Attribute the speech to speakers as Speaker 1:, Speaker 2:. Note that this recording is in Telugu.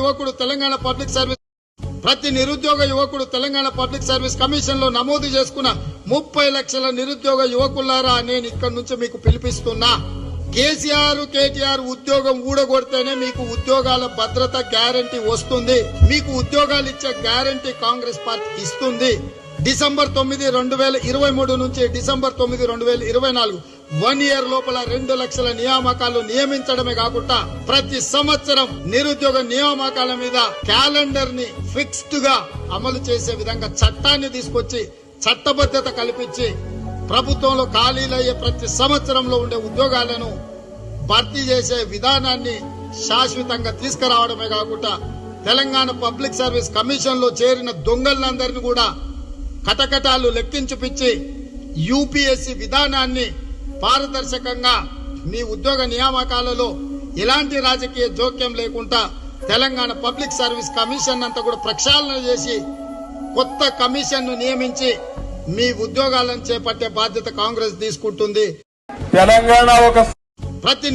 Speaker 1: యువకుడు తెలంగాణ పబ్లిక్ సర్వీస్ కమిషన్ లో నమోదు చేసుకున్న 30 లక్షల నిరుద్యోగ యువకులారా, నేను ఇక్కడి నుంచి మీకు పిలిపిస్తున్నా. కేటీఆర్ ఉద్యోగం ఊడగొడితేనే మీకు ఉద్యోగాల భద్రత గ్యారంటీ వస్తుంది. మీకు ఉద్యోగాలు ఇచ్చే గ్యారంటీ కాంగ్రెస్ పార్టీ ఇస్తుంది. డిసెంబర్ 9, 2023 నుంచి డిసెంబర్ 9, 2024 1 ఇయర్ లోపల 2 లక్షల నియామకాలు నియమించడమే కాకుండా ప్రతి సంవత్సరం నిరుద్యోగ నియామకాల మీద క్యాలెండర్ ని ఫిక్స్డ్ గా అమలు చేసే విధంగా చట్టాన్ని తీసుకొచ్చి చట్టబద్ధత కల్పించి ప్రభుత్వంలో ఖాళీలయ్యే ప్రతి సంవత్సరంలో ఉండే ఉద్యోగాలను భర్తీ చేసే విధానాన్ని శాశ్వతంగా తీసుకురావడమే కాకుండా తెలంగాణ పబ్లిక్ సర్వీస్ కమిషన్ లో చేరిన దొంగలందరినీ కూడా కటకటాలు లెక్కించుపిచ్చి యూపీఎస్సీ విధానాన్ని పారదర్శకంగా మీ ఉద్యోగ నియామకాలలో ఎలాంటి రాజకీయ జోక్యం లేకుండా తెలంగాణ పబ్లిక్ సర్వీస్ కమిషన్ అంతా కూడా ప్రక్షాళన చేసి కొత్త కమిషన్ ను నియమించి మీ ఉద్యోగాలను చేపట్టే బాధ్యత కాంగ్రెస్ తీసుకుంటుంది.
Speaker 2: తెలంగాణ ఒక
Speaker 1: ప్రతి